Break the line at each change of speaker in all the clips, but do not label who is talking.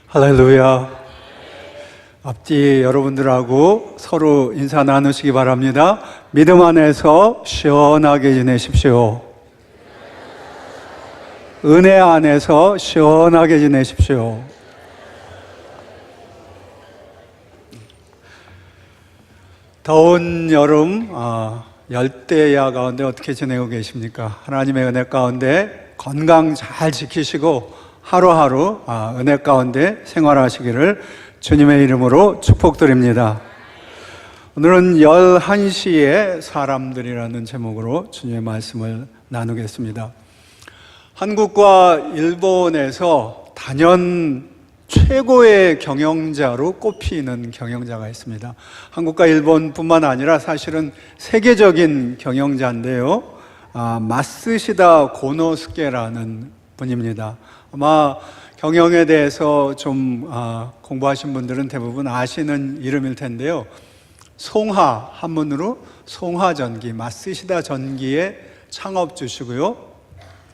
할렐루야. 앞뒤 여러분들하고 서로 인사 나누시기 바랍니다. 믿음 안에서 시원하게 지내십시오. 은혜 안에서 시원하게 지내십시오. 더운 여름, 열대야 가운데 어떻게 지내고 계십니까? 하나님의 은혜 가운데 건강 잘 지키시고 하루하루 은혜 가운데 생활하시기를 주님의 이름으로 축복드립니다. 오늘은 11시의 사람들이라는 제목으로 주님의 말씀을 나누겠습니다. 한국과 일본에서 단연 최고의 경영자로 꼽히는 경영자가 있습니다. 한국과 일본뿐만 아니라 사실은 세계적인 경영자인데요. 마쓰시다 고노스케라는 분입니다. 아마 경영에 대해서 좀 공부하신 분들은 대부분 아시는 이름일 텐데요. 송하, 한문으로 송하전기, 마쓰시다 전기의 창업주시고요.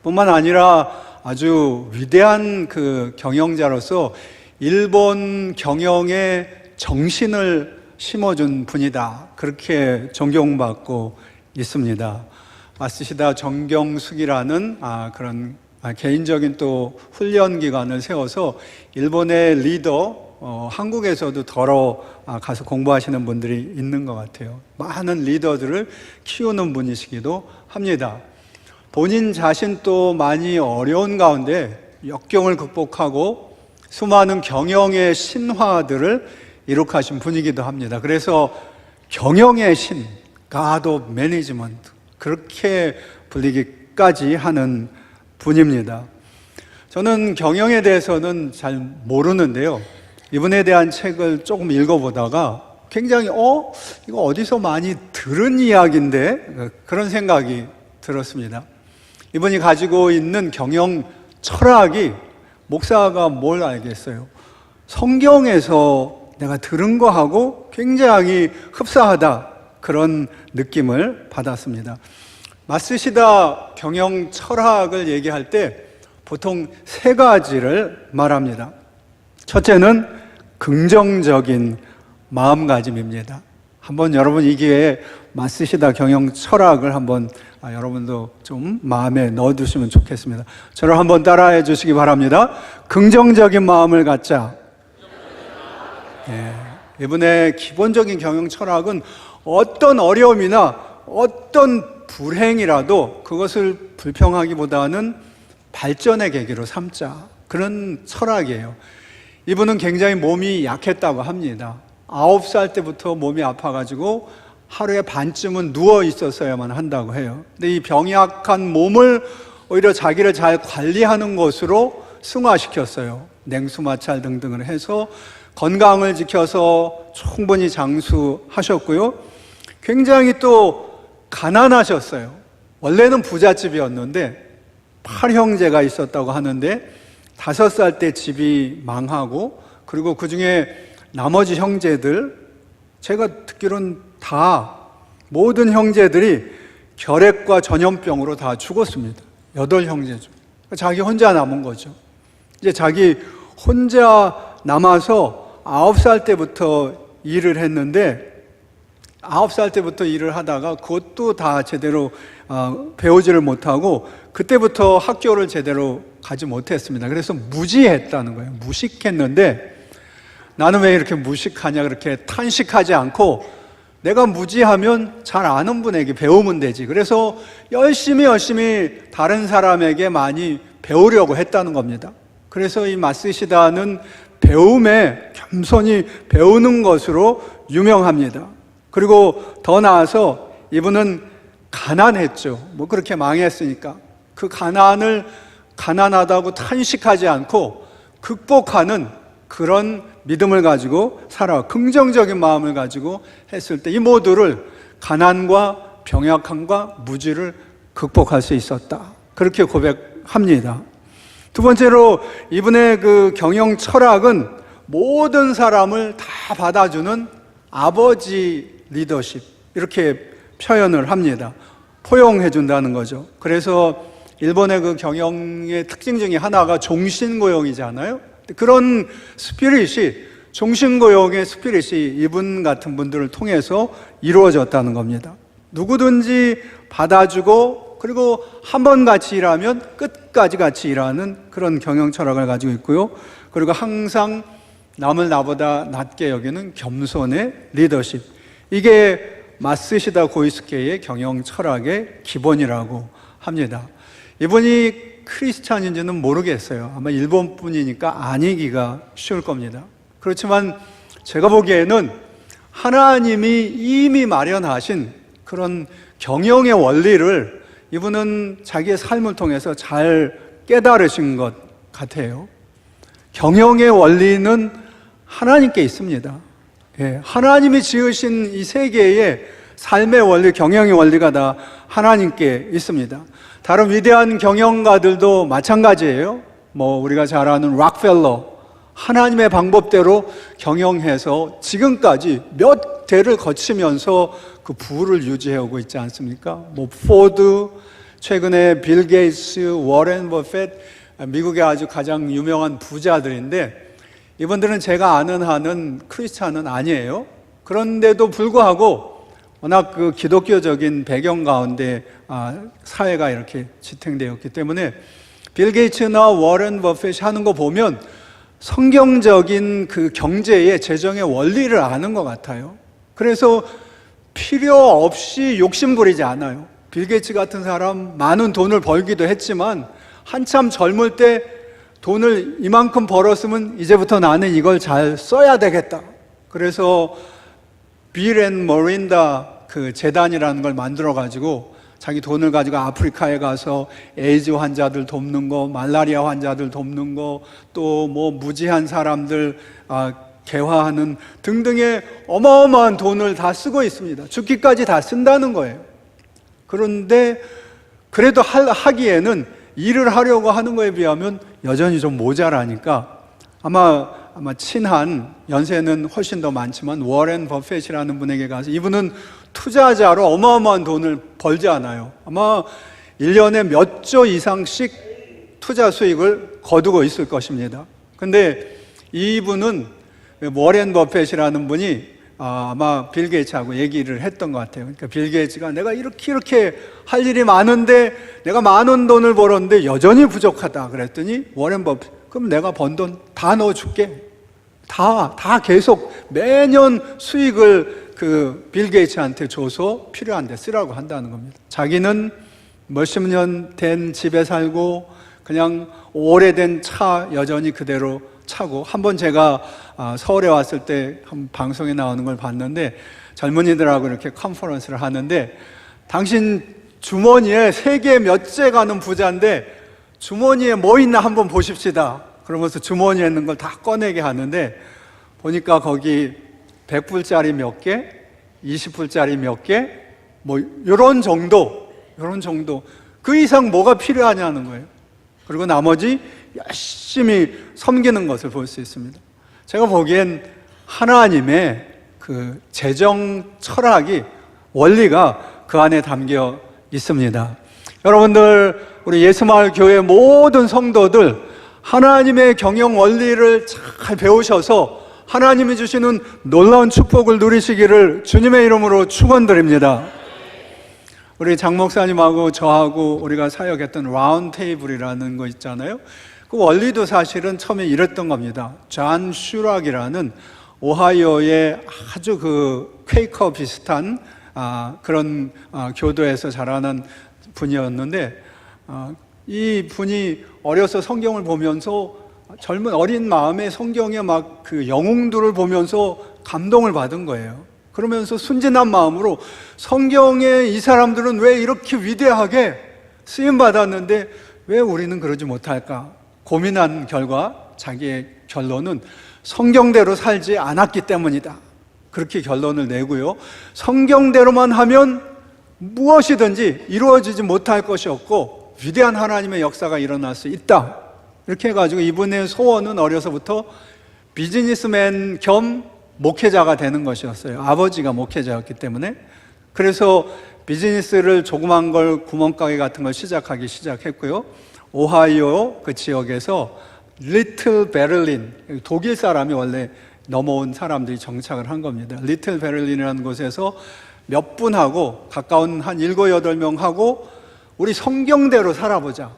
뿐만 아니라 아주 위대한 그 경영자로서 일본 경영의 정신을 심어준 분이다. 그렇게 존경받고 있습니다. 마쓰시다 정경숙이라는 그런 개인적인 또 훈련 기관을 세워서 일본의 리더, 한국에서도 더러 가서 공부하시는 분들이 있는 것 같아요. 많은 리더들을 키우는 분이시기도 합니다. 본인 자신도 많이 어려운 가운데 역경을 극복하고 수많은 경영의 신화들을 이룩하신 분이기도 합니다. 그래서 경영의 신, God of Management, 그렇게 불리기까지 하는 분입니다. 저는 경영에 대해서는 잘 모르는데요. 이분에 대한 책을 조금 읽어보다가 굉장히 이거 어디서 많이 들은 이야기인데 그런 생각이 들었습니다. 이분이 가지고 있는 경영 철학이 목사가 뭘 알겠어요? 성경에서 내가 들은 거하고 굉장히 흡사하다, 그런 느낌을 받았습니다. 마쓰시다 경영 철학을 얘기할 때 보통 세 가지를 말합니다. 첫째는 긍정적인 마음가짐입니다. 한번 여러분 이 기회에 마쓰시다 경영 철학을 한번 여러분도 좀 마음에 넣어두시면 좋겠습니다. 저를 한번 따라해 주시기 바랍니다. 긍정적인 마음을 갖자. 이분의 기본적인 경영 철학은 어떤 어려움이나 어떤 불행이라도 그것을 불평하기보다는 발전의 계기로 삼자, 그런 철학이에요. 이분은 굉장히 몸이 약했다고 합니다. 9살 때부터 몸이 아파가지고 하루에 반쯤은 누워 있었어야만 한다고 해요. 근데 이 병약한 몸을 오히려 자기를 잘 관리하는 것으로 승화시켰어요. 냉수 마찰 등등을 해서 건강을 지켜서 충분히 장수하셨고요. 굉장히 또 가난하셨어요. 원래는 부잣집이었는데 8형제가 있었다고 하는데 5살 때 집이 망하고, 그리고 그 중에 나머지 형제들, 제가 듣기로는 다 모든 형제들이 결핵과 전염병으로 다 죽었습니다. 8형제죠. 자기 혼자 남은 거죠. 이제 자기 혼자 남아서 9살 때부터 일을 했는데 9살 때부터 일을 하다가 그것도 다 제대로 배우지를 못하고 그때부터 학교를 제대로 가지 못했습니다. 그래서 무지했다는 거예요. 무식했는데 나는 왜 이렇게 무식하냐, 그렇게 탄식하지 않고 내가 무지하면 잘 아는 분에게 배우면 되지. 그래서 열심히 다른 사람에게 많이 배우려고 했다는 겁니다. 그래서 이 마쓰시다는 배움에 겸손히 배우는 것으로 유명합니다. 그리고 더 나아서 이분은 가난했죠. 그렇게 망했으니까 그 가난을 가난하다고 탄식하지 않고 극복하는 그런 믿음을 가지고 살아, 긍정적인 마음을 가지고 했을 때 이 모두를, 가난과 병약함과 무지를 극복할 수 있었다, 그렇게 고백합니다. 두 번째로 이분의 그 경영 철학은 모든 사람을 다 받아주는 아버지 리더십, 이렇게 표현을 합니다. 포용해 준다는 거죠. 그래서 일본의 그 경영의 특징 중에 하나가 종신고용이잖아요. 그런 스피릿이, 종신고용의 스피릿이 이분 같은 분들을 통해서 이루어졌다는 겁니다. 누구든지 받아주고, 그리고 한 번 같이 일하면 끝까지 같이 일하는 그런 경영 철학을 가지고 있고요. 그리고 항상 남을 나보다 낮게 여기는 겸손의 리더십. 이게 마쓰시다 고이스케의 경영 철학의 기본이라고 합니다. 이분이 크리스찬인지는 모르겠어요. 아마 일본 분이니까 아니기가 쉬울 겁니다. 그렇지만 제가 보기에는 하나님이 이미 마련하신 그런 경영의 원리를 이분은 자기의 삶을 통해서 잘 깨달으신 것 같아요. 경영의 원리는 하나님께 있습니다. 하나님이 지으신 이 세계의 삶의 원리, 경영의 원리가 다 하나님께 있습니다. 다른 위대한 경영가들도 마찬가지예요. 우리가 잘 아는 락펠러, 하나님의 방법대로 경영해서 지금까지 몇 대를 거치면서 그 부를 유지해오고 있지 않습니까? 포드, 최근에 빌 게이츠, 워렌 버핏, 미국의 아주 가장 유명한 부자들인데, 이분들은 제가 아는 한은 크리스찬은 아니에요. 그런데도 불구하고 워낙 그 기독교적인 배경 가운데 사회가 이렇게 지탱되었기 때문에 빌 게이츠나 워렌 버핏이 하는 거 보면 성경적인 그 경제의 재정의 원리를 아는 것 같아요. 그래서 필요 없이 욕심 부리지 않아요. 빌 게이츠 같은 사람 많은 돈을 벌기도 했지만 한참 젊을 때 돈을 이만큼 벌었으면 이제부터 나는 이걸 잘 써야 되겠다. 그래서 빌 앤 머린다 그 재단이라는 걸 만들어 가지고 자기 돈을 가지고 아프리카에 가서 에이즈 환자들 돕는 거, 말라리아 환자들 돕는 거, 또 무지한 사람들 개화하는 등등의 어마어마한 돈을 다 쓰고 있습니다. 죽기까지 다 쓴다는 거예요. 그런데 그래도 하기에는 일을 하려고 하는 거에 비하면 여전히 좀 모자라니까 아마 친한, 연세는 훨씬 더 많지만 워렌 버핏이라는 분에게 가서, 이분은 투자자로 어마어마한 돈을 벌지 않아요. 아마 1년에 몇 조 이상씩 투자 수익을 거두고 있을 것입니다. 근데 이분은 워렌 버핏이라는 분이 아마 빌 게이츠하고 얘기를 했던 것 같아요. 그러니까 빌 게이츠가 내가 이렇게 할 일이 많은데 내가 많은 돈을 벌었는데 여전히 부족하다 그랬더니 워렌 버핏, 그럼 내가 번 돈 다 넣어줄게. 다 계속 매년 수익을 그 빌 게이츠한테 줘서 필요한 데 쓰라고 한다는 겁니다. 자기는 몇십 년 된 집에 살고 그냥 오래된 차 여전히 그대로 차고, 한번 제가 서울에 왔을 때 한 방송에 나오는 걸 봤는데 젊은이들하고 이렇게 컨퍼런스를 하는데, 당신 주머니에 세계 몇째 가는 부자인데 주머니에 뭐 있나 한번 보십시다. 그러면서 주머니에 있는 걸 다 꺼내게 하는데 보니까 거기 100불짜리 몇 개, 20불짜리 몇 개, 요런 정도. 그 이상 뭐가 필요하냐는 거예요. 그리고 나머지 열심히 섬기는 것을 볼 수 있습니다. 제가 보기엔 하나님의 그 재정 철학이, 원리가 그 안에 담겨 있습니다. 여러분들, 우리 예수마을 교회 모든 성도들 하나님의 경영 원리를 잘 배우셔서 하나님이 주시는 놀라운 축복을 누리시기를 주님의 이름으로 축원드립니다. 우리 장 목사님하고 저하고 우리가 사역했던 라운드 테이블이라는 거 있잖아요. 그 원리도 사실은 처음에 이랬던 겁니다. 존 슈락이라는 오하이오의 아주 그 퀘이커 비슷한 그런 교도에서 자라난 분이었는데, 이 분이 어려서 성경을 보면서 젊은 어린 마음에 성경의 막 그 영웅들을 보면서 감동을 받은 거예요. 그러면서 순진한 마음으로 성경에 이 사람들은 왜 이렇게 위대하게 쓰임 받았는데 왜 우리는 그러지 못할까 고민한 결과 자기의 결론은 성경대로 살지 않았기 때문이다, 그렇게 결론을 내고요. 성경대로만 하면 무엇이든지 이루어지지 못할 것이 없고 위대한 하나님의 역사가 일어날 수 있다, 이렇게 해가지고 이분의 소원은 어려서부터 비즈니스맨 겸 목회자가 되는 것이었어요. 아버지가 목회자였기 때문에. 그래서 비즈니스를 조그만 걸, 구멍가게 같은 걸 시작했고요. 오하이오 그 지역에서 리틀 베를린, 독일 사람이 원래 넘어온 사람들이 정착을 한 겁니다. 리틀 베를린이라는 곳에서 몇 분하고 가까운 한 7, 8명 하고 우리 성경대로 살아보자.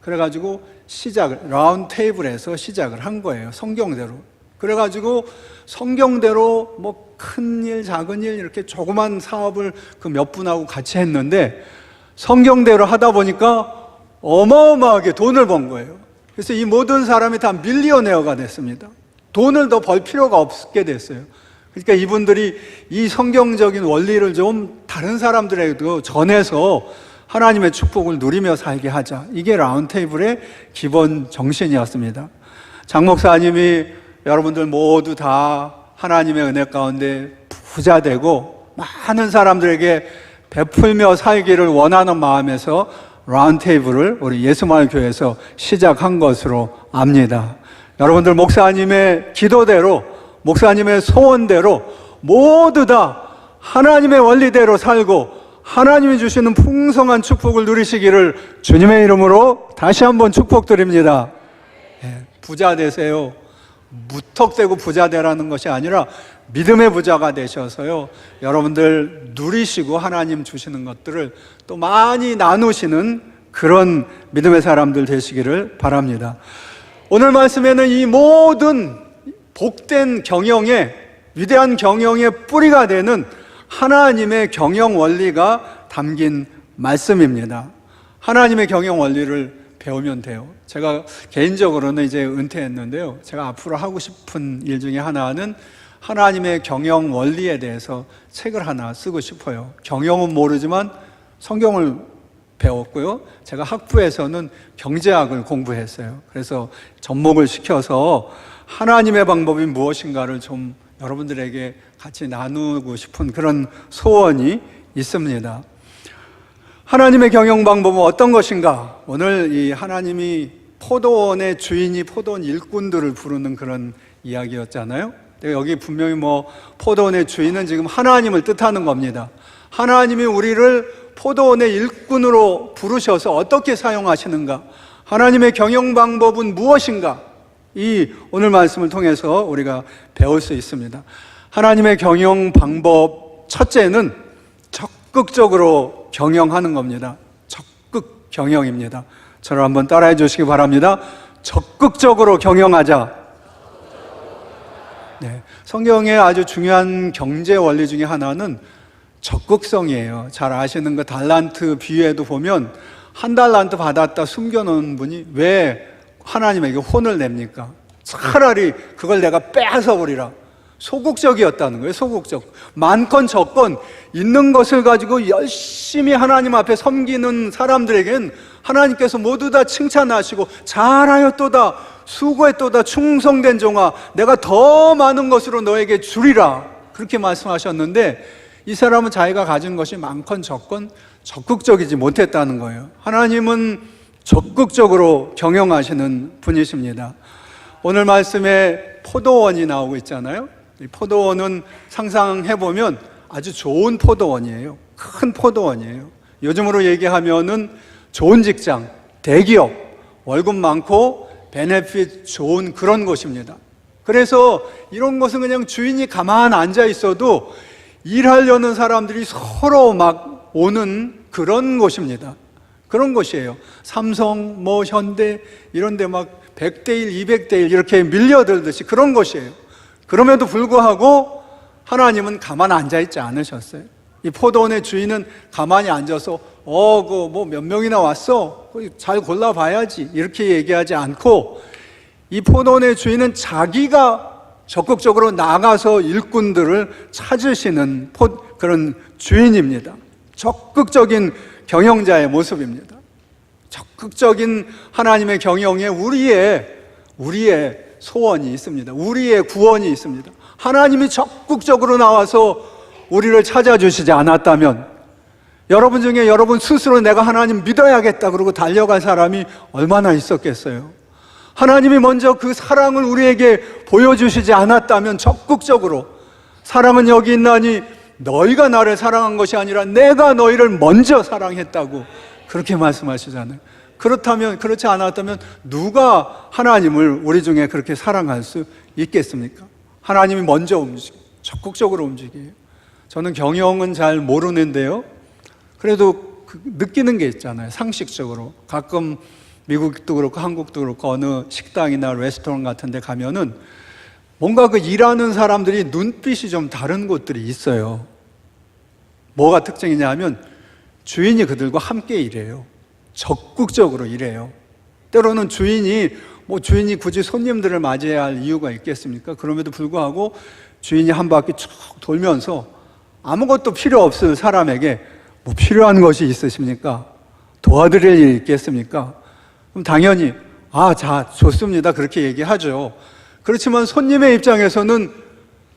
그래가지고 라운드 테이블에서 시작을 한 거예요. 성경대로. 그래가지고 성경대로 뭐 큰 일, 작은 일 이렇게 조그만 사업을 그 몇 분하고 같이 했는데 성경대로 하다 보니까 어마어마하게 돈을 번 거예요. 그래서 이 모든 사람이 다 밀리어네어가 됐습니다. 돈을 더 벌 필요가 없게 됐어요. 그러니까 이분들이 이 성경적인 원리를 좀 다른 사람들에게도 전해서 하나님의 축복을 누리며 살게 하자. 이게 라운드테이블의 기본 정신이었습니다. 장 목사님이 여러분들 모두 다 하나님의 은혜 가운데 부자 되고 많은 사람들에게 베풀며 살기를 원하는 마음에서 라운드테이블을 우리 예수마을교회에서 시작한 것으로 압니다. 여러분들 목사님의 기도대로, 목사님의 소원대로 모두 다 하나님의 원리대로 살고 하나님이 주시는 풍성한 축복을 누리시기를 주님의 이름으로 다시 한번 축복드립니다. 부자 되세요. 무턱대고 부자 되라는 것이 아니라 믿음의 부자가 되셔서요, 여러분들 누리시고 하나님 주시는 것들을 또 많이 나누시는 그런 믿음의 사람들 되시기를 바랍니다. 오늘 말씀에는 이 모든 복된 경영의, 위대한 경영의 뿌리가 되는 하나님의 경영 원리가 담긴 말씀입니다. 하나님의 경영 원리를 배우면 돼요. 제가 개인적으로는 이제 은퇴했는데요, 제가 앞으로 하고 싶은 일 중에 하나는 하나님의 경영 원리에 대해서 책을 하나 쓰고 싶어요. 경영은 모르지만 성경을 배웠고요, 제가 학부에서는 경제학을 공부했어요. 그래서 접목을 시켜서 하나님의 방법이 무엇인가를 좀 여러분들에게 같이 나누고 싶은 그런 소원이 있습니다. 하나님의 경영 방법은 어떤 것인가? 오늘 이 하나님이 포도원의 주인이 포도원 일꾼들을 부르는 그런 이야기였잖아요. 여기 분명히 포도원의 주인은 지금 하나님을 뜻하는 겁니다. 하나님이 우리를 포도원의 일꾼으로 부르셔서 어떻게 사용하시는가? 하나님의 경영 방법은 무엇인가? 이 오늘 말씀을 통해서 우리가 배울 수 있습니다. 하나님의 경영 방법 첫째는 적극적으로 경영하는 겁니다. 적극 경영입니다. 저를 한번 따라해 주시기 바랍니다. 적극적으로 경영하자. 네, 성경의 아주 중요한 경제 원리 중에 하나는 적극성이에요. 잘 아시는 그 달란트 비유에도 보면 한 달란트 받았다 숨겨놓은 분이 왜 하나님에게 혼을 냅니까? 차라리 그걸 내가 뺏어버리라. 소극적이었다는 거예요. 소극적. 많건 적건 있는 것을 가지고 열심히 하나님 앞에 섬기는 사람들에겐 하나님께서 모두 다 칭찬하시고 잘하였도다, 수고했도다, 충성된 종아, 내가 더 많은 것으로 너에게 주리라, 그렇게 말씀하셨는데 이 사람은 자기가 가진 것이 많건 적건 적극적이지 못했다는 거예요. 하나님은 적극적으로 경영하시는 분이십니다. 오늘 말씀에 포도원이 나오고 있잖아요. 이 포도원은 상상해보면 아주 좋은 포도원이에요. 큰 포도원이에요. 요즘으로 얘기하면은 좋은 직장, 대기업, 월급 많고 베네핏 좋은 그런 곳입니다. 그래서 이런 곳은 그냥 주인이 가만 앉아 있어도 일하려는 사람들이 서로 막 오는 그런 곳입니다. 그런 곳이에요. 삼성, 현대 이런 데 막 100대 1, 200대 1 이렇게 밀려들듯이 그런 곳이에요. 그럼에도 불구하고 하나님은 가만 앉아 있지 않으셨어요. 이 포도원의 주인은 가만히 앉아서 몇 명이나 왔어? 잘 골라봐야지 이렇게 얘기하지 않고 이 포도원의 주인은 자기가 적극적으로 나가서 일꾼들을 찾으시는 그런 주인입니다. 적극적인 경영자의 모습입니다. 적극적인 하나님의 경영에 우리의 소원이 있습니다. 우리의 구원이 있습니다. 하나님이 적극적으로 나와서 우리를 찾아주시지 않았다면 여러분 중에 여러분 스스로 내가 하나님 믿어야겠다 그러고 달려갈 사람이 얼마나 있었겠어요? 하나님이 먼저 그 사랑을 우리에게 보여주시지 않았다면 적극적으로 사랑은 여기 있나니 너희가 나를 사랑한 것이 아니라 내가 너희를 먼저 사랑했다고 그렇게 말씀하시잖아요. 그렇다면, 그렇지 않았다면 누가 하나님을 우리 중에 그렇게 사랑할 수 있겠습니까? 하나님이 먼저 적극적으로 움직여요. 저는 경영은 잘 모르는데요. 그래도 느끼는 게 있잖아요. 상식적으로. 가끔 미국도 그렇고 한국도 그렇고 어느 식당이나 레스토랑 같은 데 가면은 뭔가 그 일하는 사람들이 눈빛이 좀 다른 곳들이 있어요. 뭐가 특징이냐 하면 주인이 그들과 함께 일해요. 적극적으로 일해요. 때로는 주인이 굳이 손님들을 맞이해야 할 이유가 있겠습니까? 그럼에도 불구하고 주인이 한 바퀴 쭉 돌면서 아무것도 필요 없을 사람에게 뭐 필요한 것이 있으십니까? 도와드릴 일 있겠습니까? 그럼 당연히 자, 좋습니다. 그렇게 얘기하죠. 그렇지만 손님의 입장에서는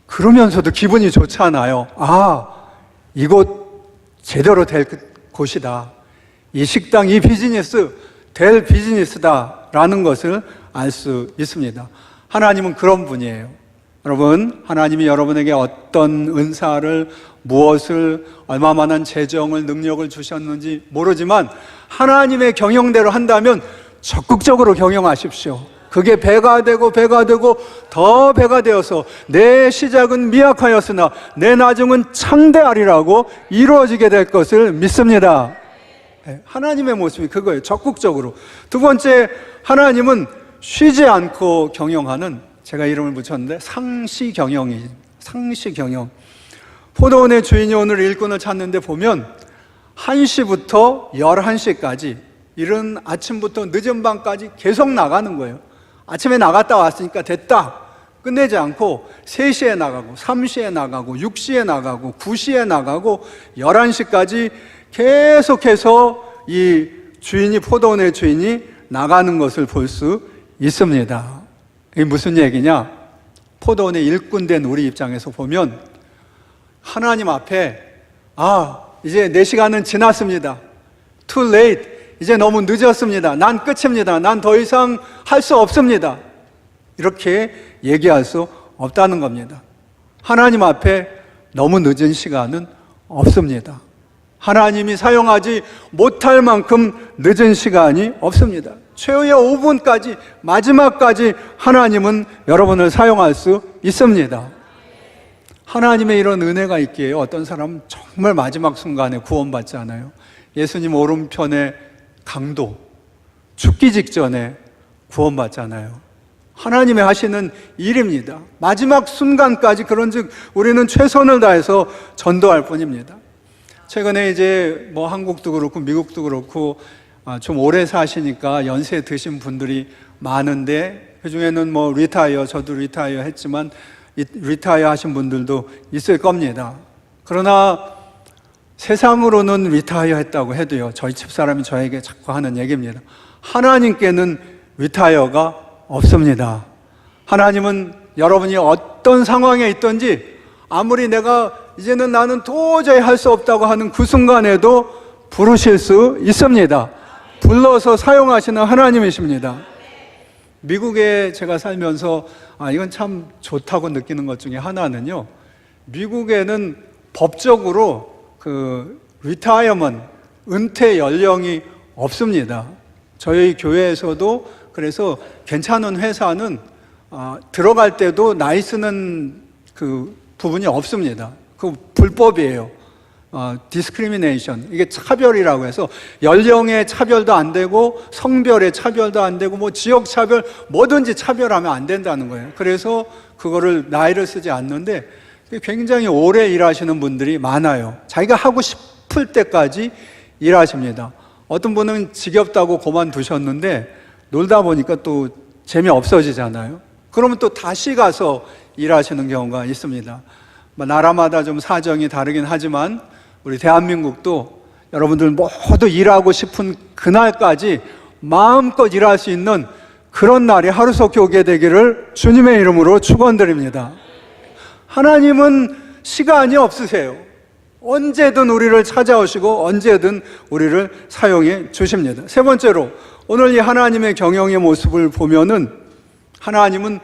그러면서도 기분이 좋잖아요. 이곳 제대로 될 곳이다. 이 식당, 이 비즈니스 될 비즈니스다라는 것을 알 수 있습니다. 하나님은 그런 분이에요. 여러분, 하나님이 여러분에게 어떤 은사를, 무엇을, 얼마만한 재정을, 능력을 주셨는지 모르지만 하나님의 경영대로 한다면 적극적으로 경영하십시오. 그게 배가 되고 더 배가 되어서 내 시작은 미약하였으나 내 나중은 창대하리라고 이루어지게 될 것을 믿습니다. 하나님의 모습이 그거예요. 적극적으로. 두 번째, 하나님은 쉬지 않고 경영하는, 제가 이름을 붙였는데 상시경영이, 상시경영. 포도원의 주인이 오늘 일꾼을 찾는데 보면 1시부터 11시까지 이른 아침부터 늦은 밤까지 계속 나가는 거예요. 아침에 나갔다 왔으니까 됐다 끝내지 않고 3시에 나가고 3시에 나가고 6시에 나가고 9시에 나가고 11시까지 계속해서 이 주인이, 포도원의 주인이 나가는 것을 볼 수 있습니다. 이게 무슨 얘기냐? 포도원의 일꾼된 우리 입장에서 보면 하나님 앞에 이제 내 시간은 지났습니다. Too late. 이제 너무 늦었습니다. 난 끝입니다. 난 더 이상 할 수 없습니다. 이렇게 얘기할 수 없다는 겁니다. 하나님 앞에 너무 늦은 시간은 없습니다. 하나님이 사용하지 못할 만큼 늦은 시간이 없습니다. 최후의 5분까지, 마지막까지 하나님은 여러분을 사용할 수 있습니다. 하나님의 이런 은혜가 있기에 어떤 사람은 정말 마지막 순간에 구원받지 않아요. 예수님 오른편에 강도, 죽기 직전에 구원받잖아요. 하나님의 하시는 일입니다. 마지막 순간까지, 그런즉 우리는 최선을 다해서 전도할 뿐입니다. 최근에 이제 한국도 그렇고 미국도 그렇고 좀 오래 사시니까 연세 드신 분들이 많은데, 그 중에는 리타이어, 저도 리타이어 했지만 리타이어 하신 분들도 있을 겁니다. 그러나 세상으로는 리타이어 했다고 해도요, 저희 집사람이 저에게 자꾸 하는 얘기입니다. 하나님께는 리타이어가 없습니다. 하나님은 여러분이 어떤 상황에 있든지, 아무리 내가 이제는 나는 도저히 할 수 없다고 하는 그 순간에도 부르실 수 있습니다. 불러서 사용하시는 하나님이십니다. 미국에 제가 살면서 이건 참 좋다고 느끼는 것 중에 하나는요, 미국에는 법적으로 리타이어먼트, 은퇴 연령이 없습니다. 저희 교회에서도 그래서 괜찮은 회사는 들어갈 때도 나이 쓰는 그 부분이 없습니다. 그 불법이에요. 디스크리미네이션, 이게 차별이라고 해서 연령의 차별도 안 되고 성별의 차별도 안 되고 지역 차별, 뭐든지 차별하면 안 된다는 거예요. 그래서 그거를 나이를 쓰지 않는데 굉장히 오래 일하시는 분들이 많아요. 자기가 하고 싶을 때까지 일하십니다. 어떤 분은 지겹다고 그만두셨는데 놀다 보니까 또 재미없어지잖아요. 그러면 또 다시 가서 일하시는 경우가 있습니다. 나라마다 좀 사정이 다르긴 하지만 우리 대한민국도 여러분들 모두 일하고 싶은 그날까지 마음껏 일할 수 있는 그런 날이 하루속히 오게 되기를 주님의 이름으로 축원드립니다. 하나님은 시간이 없으세요. 언제든 우리를 찾아오시고 언제든 우리를 사용해 주십니다. 세 번째로, 오늘 이 하나님의 경영의 모습을 보면은 하나님은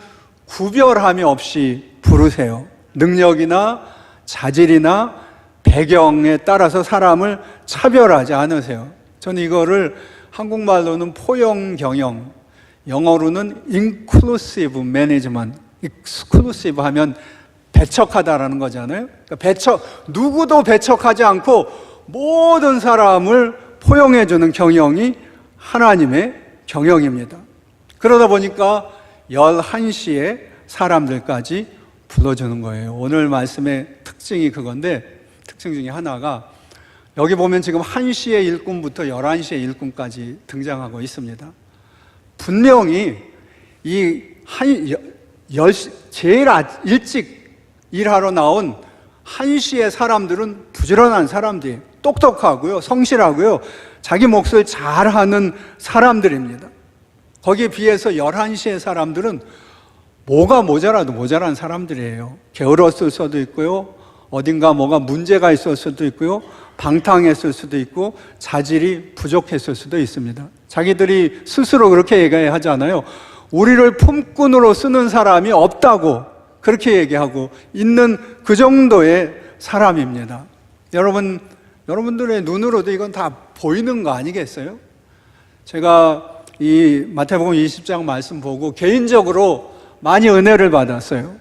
구별함이 없이 부르세요. 능력이나 자질이나 배경에 따라서 사람을 차별하지 않으세요. 저는 이거를 한국말로는 포용 경영, 영어로는 inclusive management, exclusive 하면 배척하다라는 거잖아요. 그러니까 누구도 배척하지 않고 모든 사람을 포용해주는 경영이 하나님의 경영입니다. 그러다 보니까 11시에 사람들까지 불러주는 거예요. 오늘 말씀의 특징이 그건데, 특징 중에 하나가 여기 보면 지금 1시의 일꾼부터 11시의 일꾼까지 등장하고 있습니다. 분명히 제일 일찍 일하러 나온 1시의 사람들은 부지런한 사람들이에요. 똑똑하고요, 성실하고요, 자기 몫을 잘하는 사람들입니다. 거기에 비해서 11시의 사람들은 뭐가 모자라도 모자란 사람들이에요. 게을렀을 수도 있고요, 어딘가 뭐가 문제가 있을 수도 있고요, 방탕했을 수도 있고 자질이 부족했을 수도 있습니다. 자기들이 스스로 그렇게 얘기하잖아요. 우리를 품꾼으로 쓰는 사람이 없다고 그렇게 얘기하고 있는 그 정도의 사람입니다. 여러분들의 눈으로도 이건 다 보이는 거 아니겠어요? 제가 이 마태복음 20장 말씀 보고 개인적으로 많이 은혜를 받았어요.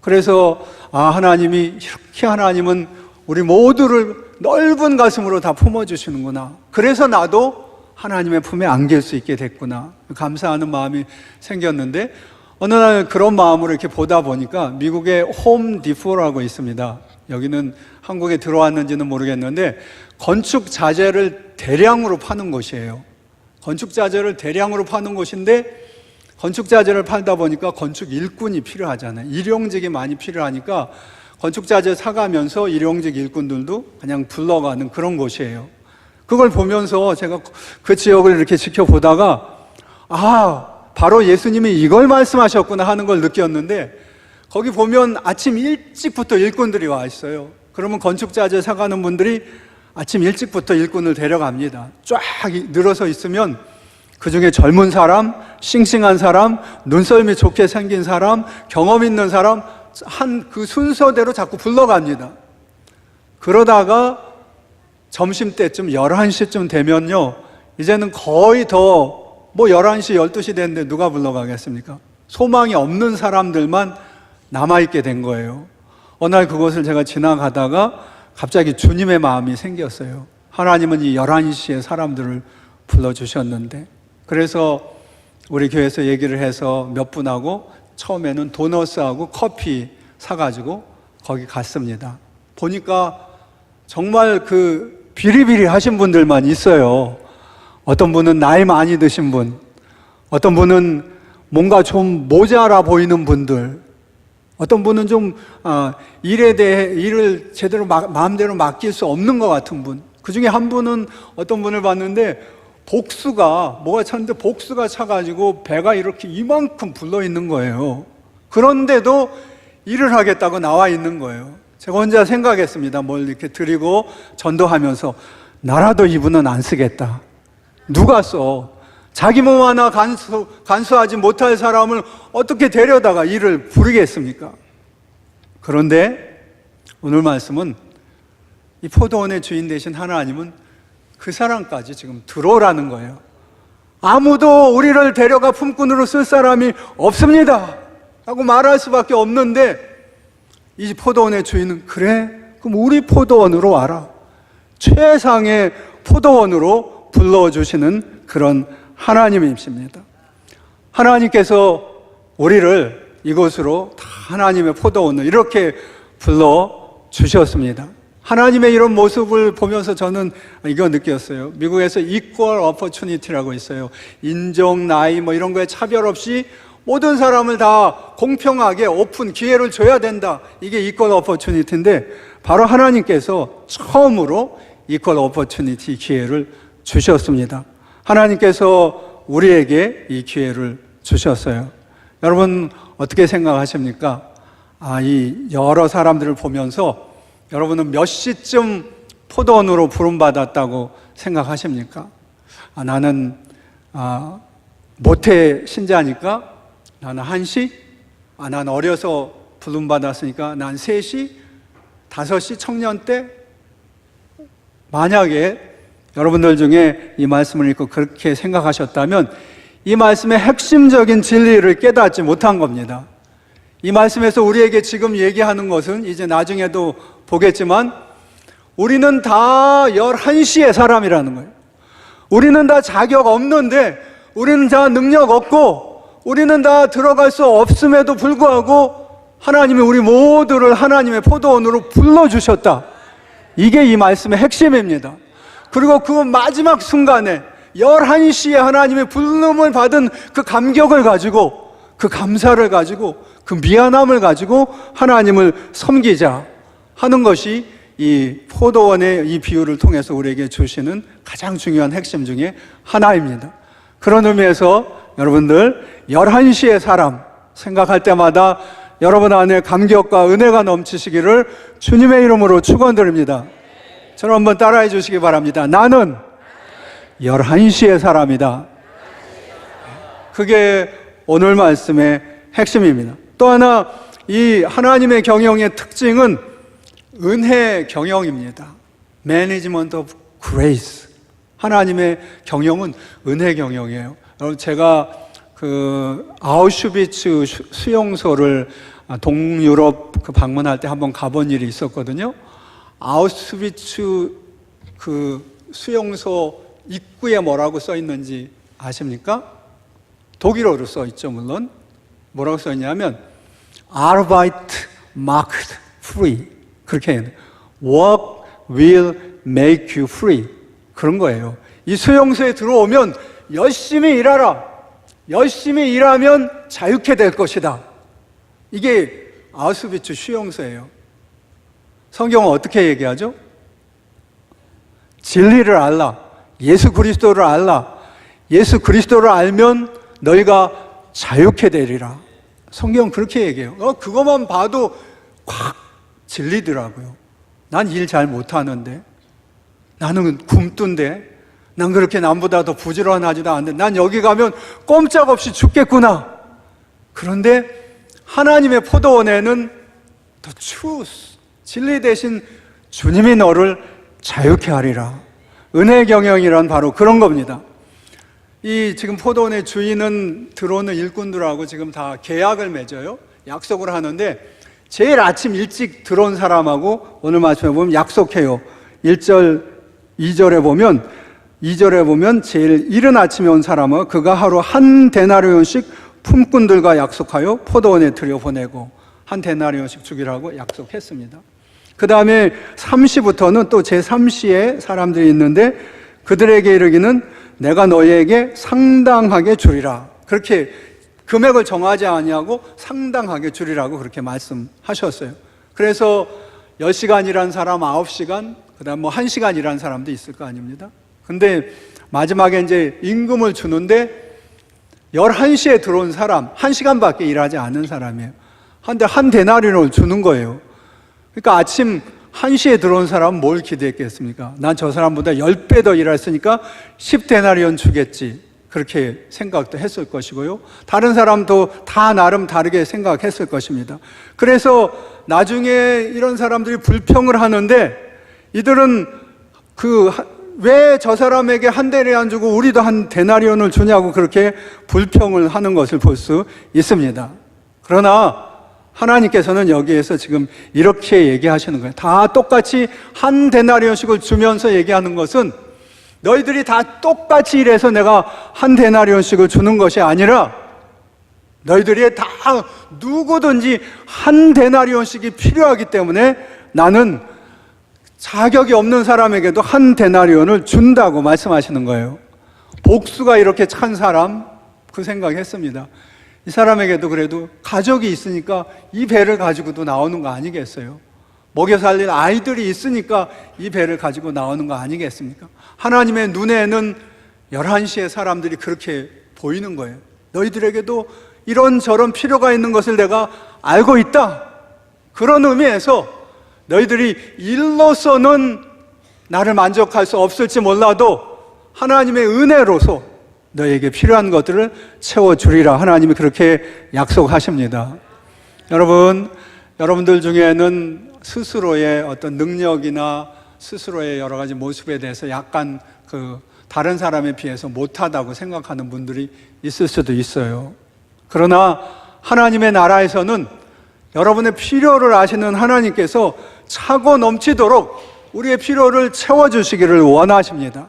그래서 하나님이 이렇게, 하나님은 우리 모두를 넓은 가슴으로 다 품어주시는구나. 그래서 나도 하나님의 품에 안길 수 있게 됐구나. 감사하는 마음이 생겼는데, 어느 날 그런 마음으로 이렇게 보다 보니까 미국에 홈 디포라고 있습니다. 여기는 한국에 들어왔는지는 모르겠는데 건축 자재를 대량으로 파는 곳이에요. 건축 자재를 대량으로 파는 곳인데, 건축 자재를 팔다 보니까 건축 일꾼이 필요하잖아요. 일용직이 많이 필요하니까 건축 자재 사가면서 일용직 일꾼들도 그냥 불러가는 그런 곳이에요. 그걸 보면서 제가 그 지역을 이렇게 지켜보다가 바로 예수님이 이걸 말씀하셨구나 하는 걸 느꼈는데, 거기 보면 아침 일찍부터 일꾼들이 와 있어요. 그러면 건축 자재 사가는 분들이 아침 일찍부터 일꾼을 데려갑니다. 쫙 늘어서 있으면 그 중에 젊은 사람, 싱싱한 사람, 눈썰미 좋게 생긴 사람, 경험 있는 사람, 한 그 순서대로 자꾸 불러갑니다. 그러다가 점심때쯤 11시쯤 되면요, 이제는 거의 11시, 12시 됐는데 누가 불러가겠습니까? 소망이 없는 사람들만 남아있게 된 거예요. 어느 날 그곳을 제가 지나가다가 갑자기 주님의 마음이 생겼어요. 하나님은 이 11시에 사람들을 불러주셨는데, 그래서 우리 교회에서 얘기를 해서 몇 분하고 처음에는 도너스하고 커피 사가지고 거기 갔습니다. 보니까 정말 그 비리비리 하신 분들만 있어요. 어떤 분은 나이 많이 드신 분, 어떤 분은 뭔가 좀 모자라 보이는 분들, 어떤 분은 좀 일에 대해 일을 제대로 마음대로 맡길 수 없는 것 같은 분. 그 중에 한 분은 어떤 분을 봤는데 뭐가 찼는데 복수가 차가지고 배가 이렇게 이만큼 불러 있는 거예요. 그런데도 일을 하겠다고 나와 있는 거예요. 제가 혼자 생각했습니다. 뭘 이렇게 드리고 전도하면서 나라도 이분은 안 쓰겠다. 누가 써? 자기 몸 하나 간수하지 못할 사람을 어떻게 데려다가 일을 부리겠습니까? 그런데 오늘 말씀은 이 포도원의 주인 되신 하나님은 그 사람까지 지금 들어오라는 거예요. 아무도 우리를 데려가 품꾼으로 쓸 사람이 없습니다 하고 말할 수밖에 없는데, 이 포도원의 주인은 그래? 그럼 우리 포도원으로 와라. 최상의 포도원으로 불러주시는 그런 하나님이십니다. 하나님께서 우리를 이곳으로 다 하나님의 포도원을 이렇게 불러주셨습니다. 하나님의 이런 모습을 보면서 저는 이거 느꼈어요. 미국에서 equal opportunity라고 있어요. 인종, 나이 이런 거에 차별 없이 모든 사람을 다 공평하게 오픈 기회를 줘야 된다. 이게 equal opportunity인데, 바로 하나님께서 처음으로 equal opportunity 기회를 주셨습니다. 하나님께서 우리에게 이 기회를 주셨어요. 여러분 어떻게 생각하십니까? 이 여러 사람들을 보면서 여러분은 몇 시쯤 포도원으로 부름받았다고 생각하십니까? 나는 모태 신자니까 나는 1시? 난 어려서 부름받았으니까 난 3시? 5시 청년 때? 만약에 여러분들 중에 이 말씀을 읽고 그렇게 생각하셨다면 이 말씀의 핵심적인 진리를 깨닫지 못한 겁니다. 이 말씀에서 우리에게 지금 얘기하는 것은 이제 나중에도 보겠지만 우리는 다 11시의 사람이라는 거예요. 우리는 다 자격 없는데, 우리는 다 능력 없고, 우리는 다 들어갈 수 없음에도 불구하고 하나님이 우리 모두를 하나님의 포도원으로 불러주셨다. 이게 이 말씀의 핵심입니다. 그리고 그 마지막 순간에 11시에 하나님의 부름을 받은 그 감격을 가지고, 그 감사를 가지고, 그 미안함을 가지고 하나님을 섬기자 하는 것이 이 포도원의 이 비유를 통해서 우리에게 주시는 가장 중요한 핵심 중에 하나입니다. 그런 의미에서 여러분들 11시의 사람 생각할 때마다 여러분 안에 감격과 은혜가 넘치시기를 주님의 이름으로 축원드립니다. 저를 한번 따라해 주시기 바랍니다. 나는 11시의 사람이다. 그게 오늘 말씀의 핵심입니다. 또 하나, 이 하나님의 경영의 특징은 은혜 경영입니다. Management of Grace. 하나님의 경영은 은혜 경영이에요. 여러분, 제가 그 아우슈비츠 수용소를 동유럽 방문할 때 한번 가본 일이 있었거든요. 아우슈비츠 그 수용소 입구에 뭐라고 써 있는지 아십니까? 독일어로 써 있죠, 물론. 뭐라고 써 있냐면 Arbeit macht free. 그렇게 해요. Work will make you free. 그런 거예요. 이 수용소에 들어오면 열심히 일하라. 열심히 일하면 자유케 될 것이다. 이게 아우슈비츠 수용소예요. 성경은 어떻게 얘기하죠? 진리를 알라. 예수 그리스도를 알라. 예수 그리스도를 알면 너희가 자유케 되리라. 성경은 그렇게 얘기해요. 그것만 봐도 확 질리더라고요. 난 일 잘 못하는데, 나는 굼뜬데, 난 그렇게 남보다 더 부지런하지도 않는데, 난 여기 가면 꼼짝없이 죽겠구나. 그런데 하나님의 포도원에는 the truth, 진리 대신 주님이 너를 자유케 하리라. 은혜 경영이란 바로 그런 겁니다. 이 지금 포도원의 주인은 들어오는 일꾼들하고 지금 다 계약을 맺어요. 약속을 하는데 제일 아침 일찍 들어온 사람하고 오늘 말씀에 보면 약속해요. 1절, 2절에 보면 제일 이른 아침에 온 사람은 그가 하루 한 데나리온씩 품꾼들과 약속하여 포도원에 들여보내고 한 데나리온씩 주기라고 약속했습니다. 그 다음에 3시부터는 또 제3시에 사람들이 있는데 그들에게 이르기는 내가 너희에게 상당하게 주리라. 그렇게 금액을 정하지 아니하고 상당하게 주리라고 그렇게 말씀하셨어요. 그래서 10시간 일한 사람 9시간, 그 다음 1시간 일한 사람도 있을 거 아닙니다. 근데 마지막에 이제 임금을 주는데 11시에 들어온 사람 1시간밖에 일하지 않은 사람이에요. 근데 한 데나리온을 주는 거예요. 그러니까 아침 1시에 들어온 사람은 뭘 기대했겠습니까? 난 저 사람보다 10배 더 일했으니까 10데나리온 주겠지. 그렇게 생각도 했을 것이고요. 다른 사람도 다 나름 다르게 생각했을 것입니다. 그래서 나중에 이런 사람들이 불평을 하는데 이들은 왜 저 사람에게 한 데나리온 주고 우리도 한 데나리온을 주냐고 그렇게 불평을 하는 것을 볼 수 있습니다. 그러나 하나님께서는 여기에서 지금 이렇게 얘기하시는 거예요. 다 똑같이 한 데나리온씩을 주면서 얘기하는 것은 너희들이 다 똑같이 일해서 내가 한 데나리온씩을 주는 것이 아니라 너희들이 다 누구든지 한 데나리온씩이 필요하기 때문에 나는 자격이 없는 사람에게도 한 데나리온을 준다고 말씀하시는 거예요. 복수가 이렇게 찬 사람 그 생각했습니다. 이 사람에게도 그래도 가족이 있으니까 이 배를 가지고도 나오는 거 아니겠어요? 먹여 살릴 아이들이 있으니까 이 배를 가지고 나오는 거 아니겠습니까? 하나님의 눈에는 11시의 사람들이 그렇게 보이는 거예요. 너희들에게도 이런저런 필요가 있는 것을 내가 알고 있다. 그런 의미에서 너희들이 일로서는 나를 만족할 수 없을지 몰라도 하나님의 은혜로서 너에게 필요한 것들을 채워주리라. 하나님이 그렇게 약속하십니다. 여러분들 중에는 스스로의 어떤 능력이나 스스로의 여러 가지 모습에 대해서 약간 다른 사람에 비해서 못하다고 생각하는 분들이 있을 수도 있어요. 그러나 하나님의 나라에서는 여러분의 필요를 아시는 하나님께서 차고 넘치도록 우리의 필요를 채워주시기를 원하십니다.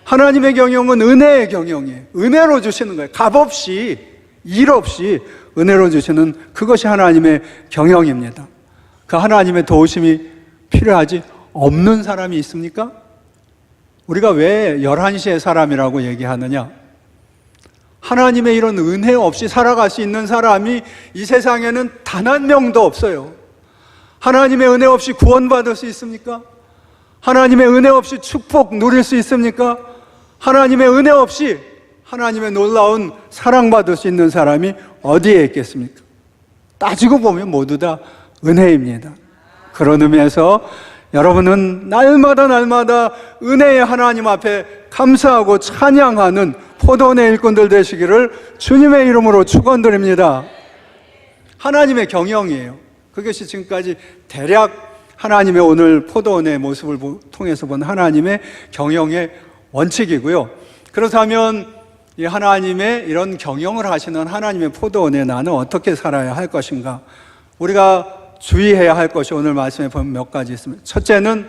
하나님의 경영은 은혜의 경영이에요. 은혜로 주시는 거예요. 값 없이, 일 없이 은혜로 주시는 그것이 하나님의 경영입니다. 그 하나님의 도우심이 필요하지 없는 사람이 있습니까? 우리가 왜 11시의 사람이라고 얘기하느냐? 하나님의 이런 은혜 없이 살아갈 수 있는 사람이 이 세상에는 단 한 명도 없어요. 하나님의 은혜 없이 구원받을 수 있습니까? 하나님의 은혜 없이 축복 누릴 수 있습니까? 하나님의 은혜 없이 하나님의 놀라운 사랑받을 수 있는 사람이 어디에 있겠습니까? 따지고 보면 모두 다 은혜입니다. 그런 의미에서 여러분은 날마다 은혜의 하나님 앞에 감사하고 찬양하는 포도원의 일꾼들 되시기를 주님의 이름으로 축원드립니다. 하나님의 경영이에요. 그것이 지금까지 대략 하나님의 오늘 포도원의 모습을 통해서 본 하나님의 경영의 원칙이고요. 그렇다면 이 하나님의 이런 경영을 하시는 하나님의 포도원에 나는 어떻게 살아야 할 것인가? 우리가 주의해야 할 것이 오늘 말씀에 보면 몇 가지 있습니다. 첫째는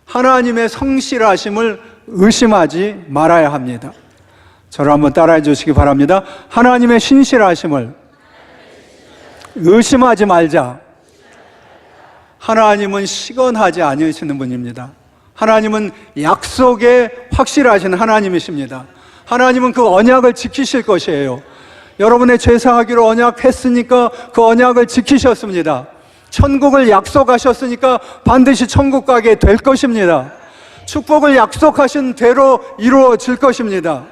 하나님의 성실하심을 의심하지 말아야 합니다. 저를 한번 따라해 주시기 바랍니다. 하나님의 신실하심을 의심하지 말자. 하나님은 시건하지 않으시는 분입니다. 하나님은 약속에 확실하신 하나님이십니다. 하나님은 그 언약을 지키실 것이에요. 여러분의 죄사하기로 언약했으니까 그 언약을 지키셨습니다. 천국을 약속하셨으니까 반드시 천국 가게 될 것입니다. 축복을 약속하신 대로 이루어질 것입니다.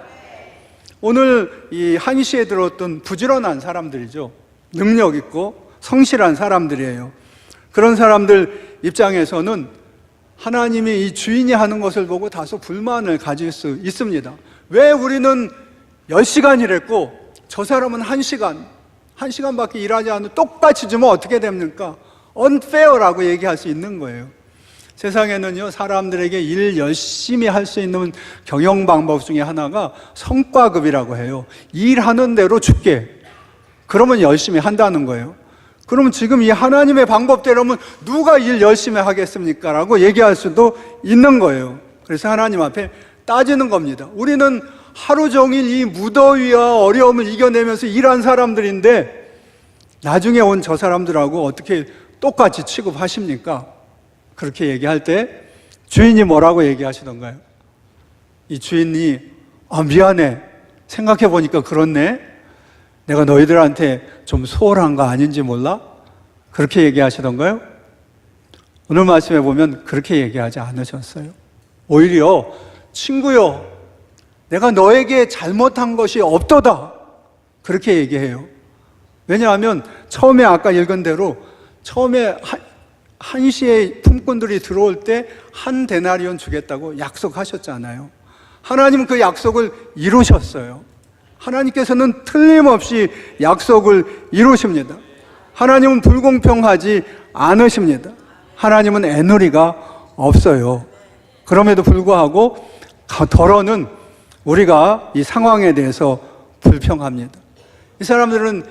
오늘 이 한시에 들었던 부지런한 사람들이죠. 능력 있고 성실한 사람들이에요. 그런 사람들 입장에서는 하나님이 이 주인이 하는 것을 보고 다소 불만을 가질 수 있습니다. 왜 우리는 10시간 일했고 저 사람은 1시간밖에 일하지 않고 똑같이 주면 어떻게 됩니까? unfair라고 얘기할 수 있는 거예요. 세상에는요, 사람들에게 일 열심히 할 수 있는 경영 방법 중에 하나가 성과급이라고 해요. 일하는 대로 줄게. 그러면 열심히 한다는 거예요. 그러면 지금 이 하나님의 방법대로면 누가 일 열심히 하겠습니까? 라고 얘기할 수도 있는 거예요. 그래서 하나님 앞에 따지는 겁니다. 우리는 하루 종일 이 무더위와 어려움을 이겨내면서 일한 사람들인데 나중에 온 저 사람들하고 어떻게 똑같이 취급하십니까? 그렇게 얘기할 때 주인이 뭐라고 얘기하시던가요? 이 주인이 미안해. 생각해 보니까 그렇네. 내가 너희들한테 좀 소홀한 거 아닌지 몰라? 그렇게 얘기하시던가요? 오늘 말씀에 보면 그렇게 얘기하지 않으셨어요. 오히려 친구요, 내가 너에게 잘못한 것이 없도다. 그렇게 얘기해요. 왜냐하면 처음에 아까 읽은 대로 처음에 한시에 품꾼들이 들어올 때 한 데나리온 주겠다고 약속하셨잖아요. 하나님은 그 약속을 이루셨어요. 하나님께서는 틀림없이 약속을 이루십니다. 하나님은 불공평하지 않으십니다. 하나님은 애누리가 없어요. 그럼에도 불구하고 덜어는 우리가 이 상황에 대해서 불평합니다. 이 사람들은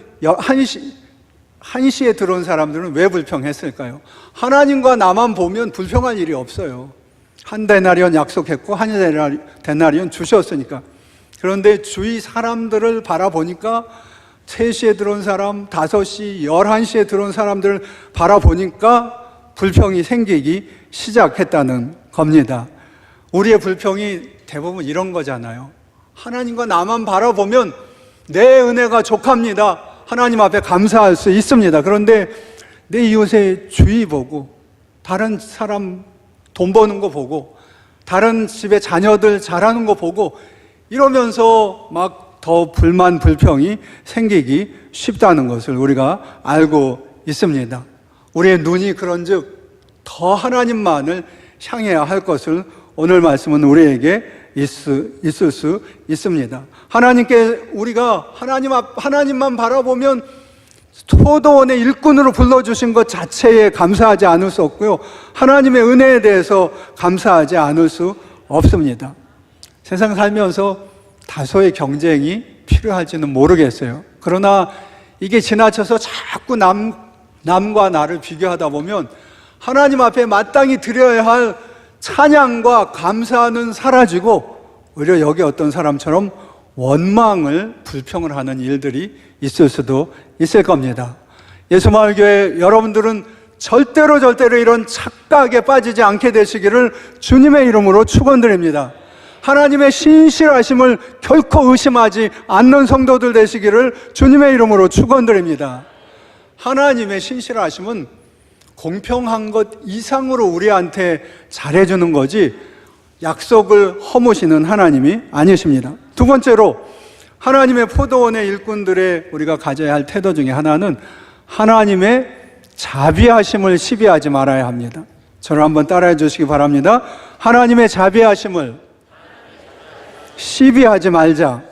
한시에 들어온 사람들은 왜 불평했을까요? 하나님과 나만 보면 불평할 일이 없어요. 한 데나리온 약속했고 한 데나리온 주셨으니까. 그런데 주위 사람들을 바라보니까 3시에 들어온 사람, 5시, 11시에 들어온 사람들을 바라보니까 불평이 생기기 시작했다는 겁니다. 우리의 불평이 대부분 이런 거잖아요. 하나님과 나만 바라보면 내 은혜가 족합니다. 하나님 앞에 감사할 수 있습니다. 그런데 내 이웃의 주위 보고, 다른 사람 돈 버는 거 보고, 다른 집의 자녀들 잘하는 거 보고 이러면서 막 더 불만, 불평이 생기기 쉽다는 것을 우리가 알고 있습니다. 우리의 눈이 그런즉 더 하나님만을 향해야 할 것을 오늘 말씀은 우리에게 있을 수 있습니다. 하나님께 우리가 하나님만 바라보면 포도원의 일꾼으로 불러주신 것 자체에 감사하지 않을 수 없고요. 하나님의 은혜에 대해서 감사하지 않을 수 없습니다. 세상 살면서 다소의 경쟁이 필요할지는 모르겠어요. 그러나 이게 지나쳐서 자꾸 남과 나를 비교하다 보면 하나님 앞에 마땅히 드려야 할 찬양과 감사는 사라지고 오히려 여기 어떤 사람처럼 원망을, 불평을 하는 일들이 있을 수도 있을 겁니다. 예수마을교회 여러분들은 절대로 이런 착각에 빠지지 않게 되시기를 주님의 이름으로 축원드립니다. 하나님의 신실하심을 결코 의심하지 않는 성도들 되시기를 주님의 이름으로 축원드립니다. 하나님의 신실하심은 공평한 것 이상으로 우리한테 잘해주는 거지 약속을 허무시는 하나님이 아니십니다. 두 번째로 하나님의 포도원의 일꾼들의 우리가 가져야 할 태도 중에 하나는 하나님의 자비하심을 시비하지 말아야 합니다. 저를 한번 따라해 주시기 바랍니다. 하나님의 자비하심을 시비하지 말자.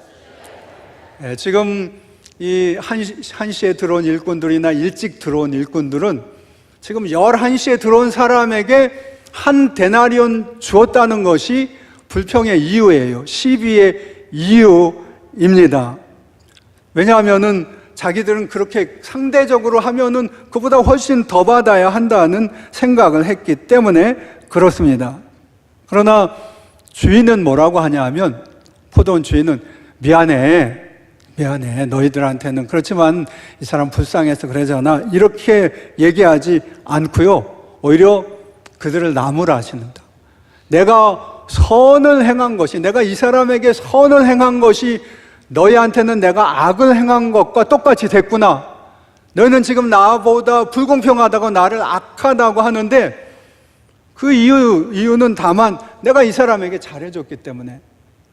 지금 이 1시에 들어온 일꾼들이나 일찍 들어온 일꾼들은 지금 11시에 들어온 사람에게 한 데나리온 주었다는 것이 불평의 이유예요. 시비의 이유입니다. 왜냐하면은 자기들은 그렇게 상대적으로 하면은 그보다 훨씬 더 받아야 한다는 생각을 했기 때문에 그렇습니다. 그러나 주인은 뭐라고 하냐 하면, 포도원 주인은 미안해 너희들한테는 그렇지만 이 사람 불쌍해서 그러잖아, 이렇게 얘기하지 않고요, 오히려 그들을 나무라시는다. 내가 선을 행한 것이, 내가 이 사람에게 선을 행한 것이 너희한테는 내가 악을 행한 것과 똑같이 됐구나. 너희는 지금 나보다 불공평하다고 나를 악하다고 하는데 그 이유는 다만 내가 이 사람에게 잘해줬기 때문에,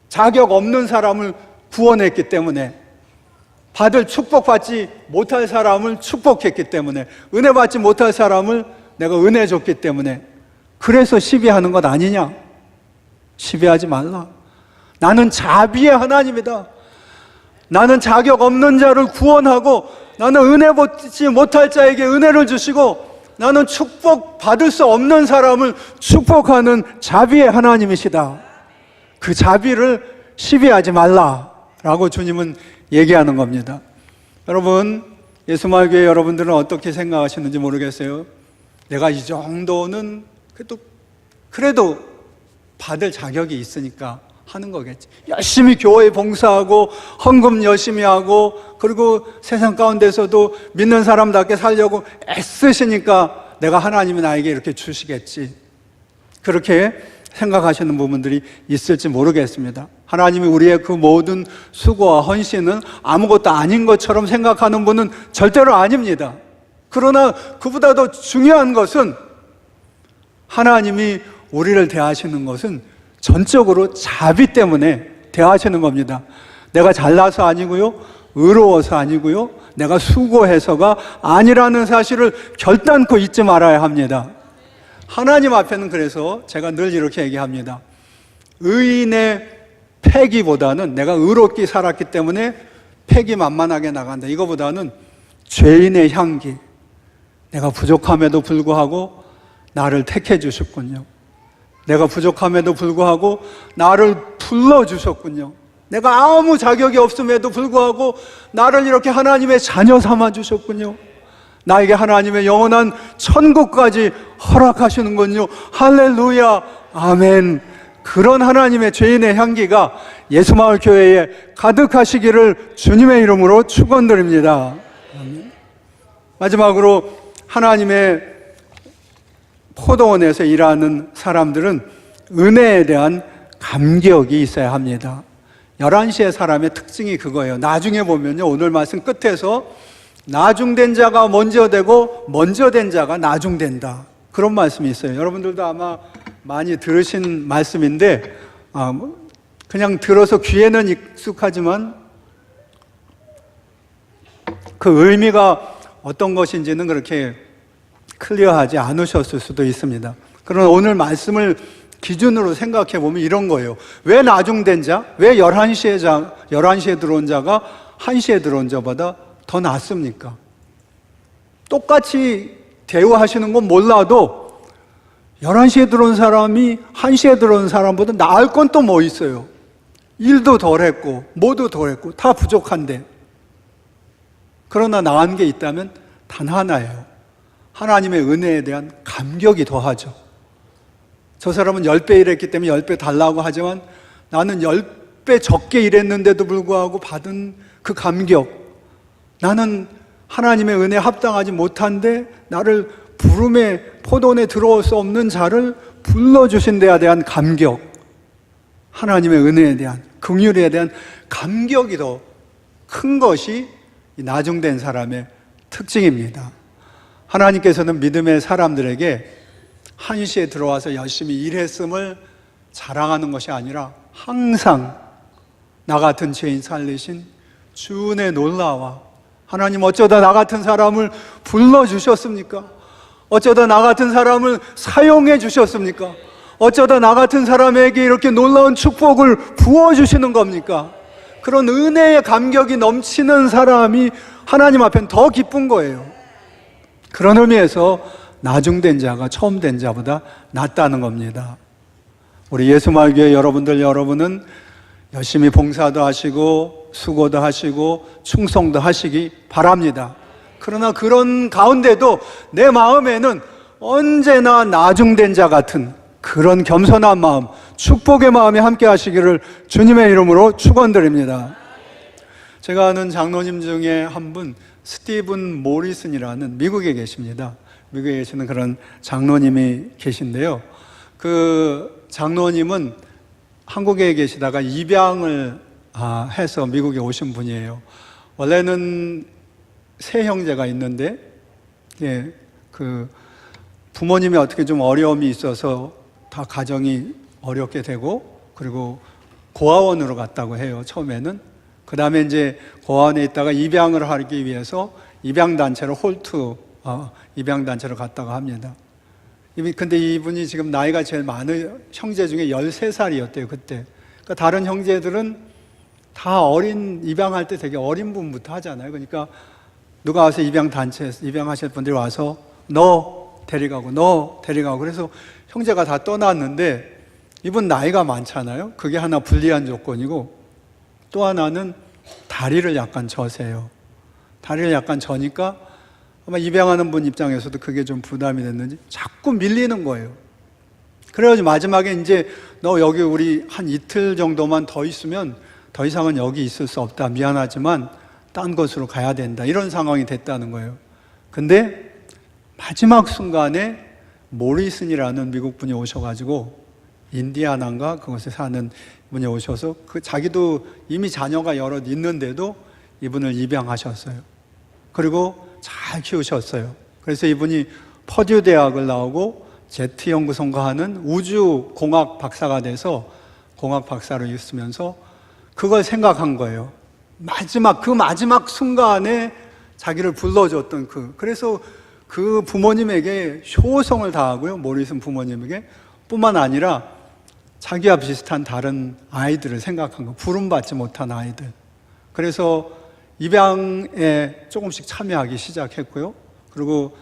자격 없는 사람을 구원했기 때문에, 받을 축복받지 못할 사람을 축복했기 때문에, 은혜 받지 못할 사람을 내가 은혜 줬기 때문에, 그래서 시비하는 것 아니냐? 시비하지 말라. 나는 자비의 하나님이다. 나는 자격 없는 자를 구원하고, 나는 은혜 받지 못할 자에게 은혜를 주시고, 나는 축복 받을 수 없는 사람을 축복하는 자비의 하나님이시다. 그 자비를 시비하지 말라라고 주님은 얘기하는 겁니다. 여러분, 예수마을교회 여러분들은 어떻게 생각하시는지 모르겠어요. 내가 이 정도는 그래도 받을 자격이 있으니까 하는 거겠지. 열심히 교회에 봉사하고 헌금 열심히 하고, 그리고 세상 가운데서도 믿는 사람답게 살려고 애쓰시니까 내가 하나님이 나에게 이렇게 주시겠지. 그렇게 생각하시는 부분들이 있을지 모르겠습니다. 하나님이 우리의 그 모든 수고와 헌신은 아무것도 아닌 것처럼 생각하는 분은 절대로 아닙니다. 그러나 그보다 더 중요한 것은 하나님이 우리를 대하시는 것은 전적으로 자비 때문에 대하시는 겁니다. 내가 잘나서 아니고요, 의로워서 아니고요, 내가 수고해서가 아니라는 사실을 결단코 잊지 말아야 합니다. 하나님 앞에는, 그래서 제가 늘 이렇게 얘기합니다. 의인의 패기보다는, 내가 의롭게 살았기 때문에 패기 만만하게 나간다, 이거보다는 죄인의 향기, 내가 부족함에도 불구하고 나를 택해 주셨군요. 내가 부족함에도 불구하고 나를 불러주셨군요. 내가 아무 자격이 없음에도 불구하고 나를 이렇게 하나님의 자녀 삼아 주셨군요. 나에게 하나님의 영원한 천국까지 허락하시는군요. 할렐루야, 아멘. 그런 하나님의 죄인의 향기가 예수마을교회에 가득하시기를 주님의 이름으로 축원드립니다. 마지막으로 하나님의 포도원에서 일하는 사람들은 은혜에 대한 감격이 있어야 합니다. 11시의 사람의 특징이 그거예요. 나중에 보면요, 오늘 말씀 끝에서 나중된 자가 먼저 되고 먼저 된 자가 나중된다, 그런 말씀이 있어요. 여러분들도 아마 많이 들으신 말씀인데 그냥 들어서 귀에는 익숙하지만 그 의미가 어떤 것인지는 그렇게 클리어하지 않으셨을 수도 있습니다. 그러나 오늘 말씀을 기준으로 생각해 보면 이런 거예요. 왜 나중된 자, 왜 11시에 들어온 자가 1시에 들어온 자보다 더 낫습니까? 똑같이 대우하시는 건 몰라도 11시에 들어온 사람이 1시에 들어온 사람보다 나을 건 또 뭐 있어요? 일도 덜했고 뭐도 덜했고 다 부족한데, 그러나 나은 게 있다면 단 하나예요. 하나님의 은혜에 대한 감격이 더하죠. 저 사람은 10배 일했기 때문에 10배 달라고 하지만 나는 10배 적게 일했는데도 불구하고 받은 그 감격, 나는 하나님의 은혜에 합당하지 못한데 나를 부름의 포도원에 들어올 수 없는 자를 불러주신 데에 대한 감격, 하나님의 은혜에 대한, 긍휼에 대한 감격이 더 큰 것이 이 나중된 사람의 특징입니다. 하나님께서는 믿음의 사람들에게 한시에 들어와서 열심히 일했음을 자랑하는 것이 아니라 항상 나 같은 죄인 살리신 주의 놀라와, 하나님 어쩌다 나 같은 사람을 불러주셨습니까? 어쩌다 나 같은 사람을 사용해 주셨습니까? 어쩌다 나 같은 사람에게 이렇게 놀라운 축복을 부어주시는 겁니까? 그런 은혜의 감격이 넘치는 사람이 하나님 앞엔 더 기쁜 거예요. 그런 의미에서 나중된 자가 처음 된 자보다 낫다는 겁니다. 우리 예수마을교회 여러분은 열심히 봉사도 하시고 수고도 하시고 충성도 하시기 바랍니다. 그러나 그런 가운데도 내 마음에는 언제나 나중된 자 같은 그런 겸손한 마음, 축복의 마음이 함께 하시기를 주님의 이름으로 축원드립니다. 제가 아는 장로님 중에 한 분, 스티븐 모리슨이라는 미국에 계십니다. 미국에 계시는 그런 장로님이 계신데요. 그 장로님은 한국에 계시다가 입양을 해서 미국에 오신 분이에요. 원래는 세 형제가 있는데, 그 부모님이 어떻게 좀 어려움이 있어서 다 가정이 어렵게 되고, 그리고 고아원으로 갔다고 해요, 처음에는. 그 다음에 이제 고아원에 있다가 입양을 하기 위해서 입양단체로 입양단체로 갔다가 합니다. 근데 이분이 지금 나이가 제일 많은 형제 중에 13살이었대요, 그때. 그러니까 다른 형제들은 다 입양할 때 되게 어린 분부터 하잖아요. 그러니까 누가 와서 입양하실 분들이 와서 너 데려가고 그래서 형제가 다 떠났는데, 이분 나이가 많잖아요. 그게 하나 불리한 조건이고, 또 하나는 다리를 약간 저세요. 다리를 약간 저니까 아마 입양하는 분 입장에서도 그게 좀 부담이 됐는지 자꾸 밀리는 거예요. 그래가지고 마지막에 이제 너 여기 우리 한 이틀 정도만 더 있으면 더 이상은 여기 있을 수 없다. 미안하지만 딴 곳으로 가야 된다. 이런 상황이 됐다는 거예요. 근데 마지막 순간에 모리슨이라는 미국 분이 오셔가지고, 인디아나인가 그곳에 사는 분이 오셔서 자기도 이미 자녀가 여럿 있는데도 이분을 입양하셨어요. 그리고 잘 키우셨어요. 그래서 이분이 퍼듀 대학을 나오고 제트 연구소인가 하는 우주공학 박사가 돼서 공학 박사로 있으면서 그걸 생각한 거예요. 마지막 순간에 자기를 불러줬던 그래서 그 부모님에게 효성을 다하고요, 모리슨 부모님에게 뿐만 아니라 자기와 비슷한 다른 아이들을 생각한 거, 부름받지 못한 아이들. 그래서 입양에 조금씩 참여하기 시작했고요. 그리고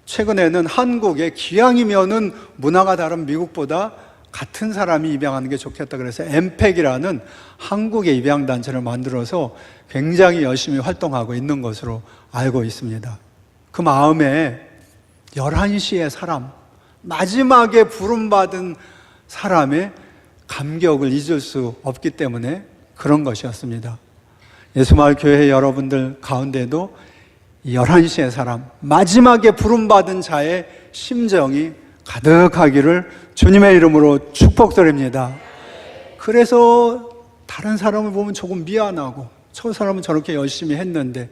최근에는 한국에 기왕이면은 문화가 다른 미국보다 같은 사람이 입양하는 게 좋겠다 그래서 엠팩이라는 한국의 입양단체를 만들어서 굉장히 열심히 활동하고 있는 것으로 알고 있습니다. 그 마음에 11시의 사람, 마지막에 부름받은 사람의 감격을 잊을 수 없기 때문에 그런 것이었습니다. 예수마을 교회 여러분들 가운데도 11시의 사람, 마지막에 부름받은 자의 심정이 가득하기를 주님의 이름으로 축복드립니다. 그래서 다른 사람을 보면 조금 미안하고, 저 사람은 저렇게 열심히 했는데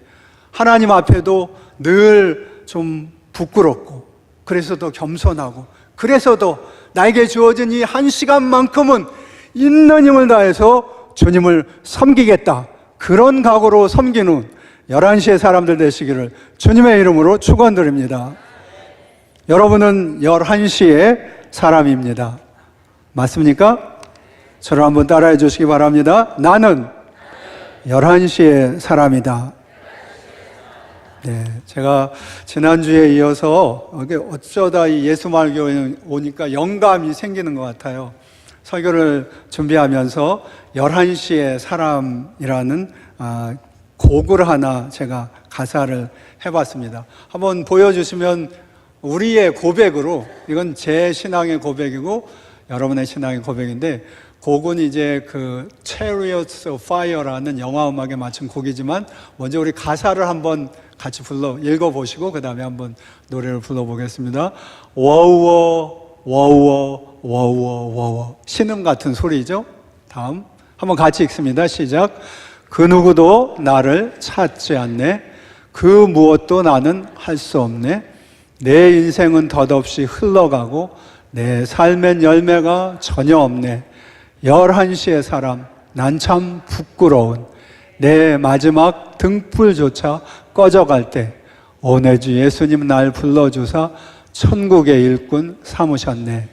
하나님 앞에도 늘 좀 부끄럽고, 그래서 더 겸손하고, 그래서 더 나에게 주어진 이 1시간만큼은 있는 힘을 다해서 주님을 섬기겠다, 그런 각오로 섬기는 11시의 사람들 되시기를 주님의 이름으로 축원드립니다. 여러분은 11시의 사람입니다. 맞습니까? 저를 한번 따라해 주시기 바랍니다. 나는 11시의 사람이다. 네, 제가 지난주에 이어서 어쩌다 이 예수마을교회에 오니까 영감이 생기는 것 같아요. 설교를 준비하면서 11시의 사람이라는 곡을 하나 제가 가사를 해봤습니다. 한번 보여주시면 우리의 고백으로, 이건 제 신앙의 고백이고 여러분의 신앙의 고백인데, 곡은 이제 그 Chariots of Fire라는 영화 음악에 맞춘 곡이지만 먼저 우리 가사를 한번 같이 읽어보시고 그 다음에 한번 노래를 불러보겠습니다. 워우워 워우워 워우워 워우워, 신음 같은 소리죠. 다음 한번 같이 읽습니다. 시작. 그 누구도 나를 찾지 않네. 그 무엇도 나는 할 수 없네. 내 인생은 덧없이 흘러가고 내 삶엔 열매가 전혀 없네. 11시의 사람, 난 참 부끄러운 내 마지막 등불조차 꺼져갈 때 오 내 주 예수님 날 불러주사 천국의 일꾼 삼으셨네.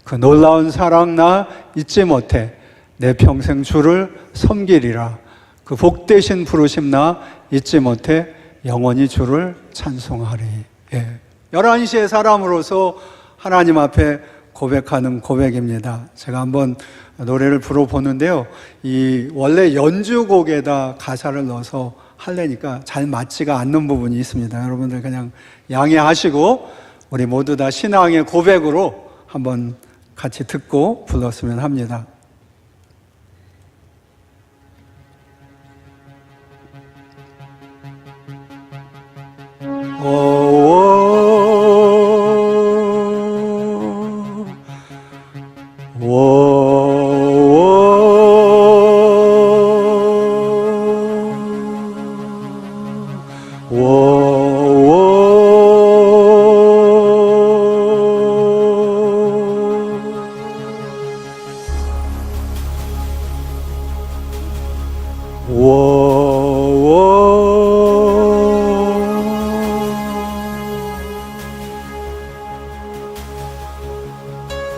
그 놀라운 사랑 나 잊지 못해 내 평생 주를 섬기리라. 그 복되신 부르심 나 잊지 못해 영원히 주를 찬송하리. 11시의 사람으로서 하나님 앞에 고백하는 고백입니다. 제가 한번 노래를 불어보는데요, 이 원래 연주곡에다 가사를 넣어서 하려니까 잘 맞지가 않는 부분이 있습니다. 여러분들 그냥 양해하시고 우리 모두 다 신앙의 고백으로 한번 같이 듣고 불렀으면 합니다.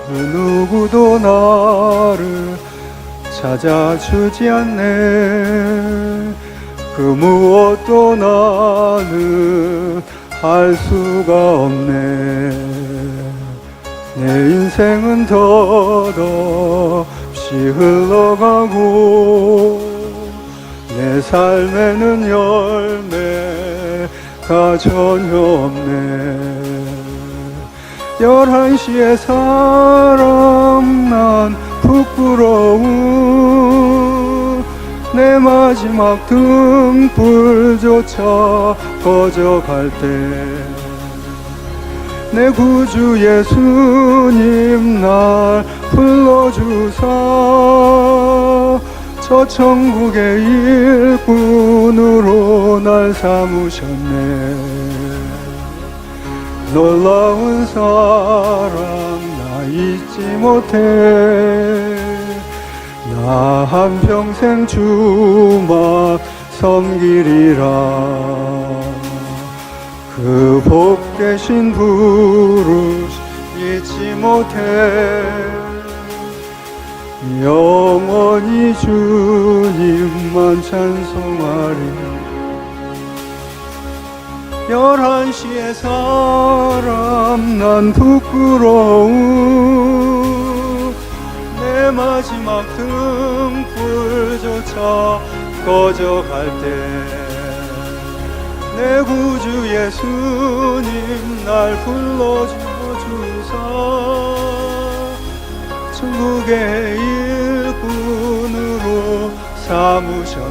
그 누구도 나를 찾아주지 않네. 그 무엇도 나는 할 수가 없네. 내 인생은 덧없이 흘러가고 내 삶에는 열매가 전혀 없네. 11시의 사람 난 부끄러운 내 마지막 등불조차 꺼져갈 때 내 구주 예수님 날 불러주사 저 천국의 일꾼으로 날 삼으셨네. 놀라운 사랑 나 잊지 못해. 나 한평생 주만 섬기리라. 그 복되신 부르심 잊지 못해. 영원히 주님만 찬송하리. 11시의 사람 난 부끄러운 내 마지막 등불조차 꺼져갈 때 내 구주 예수님 날 불러주사 천국의 일꾼으로 삼으셨네.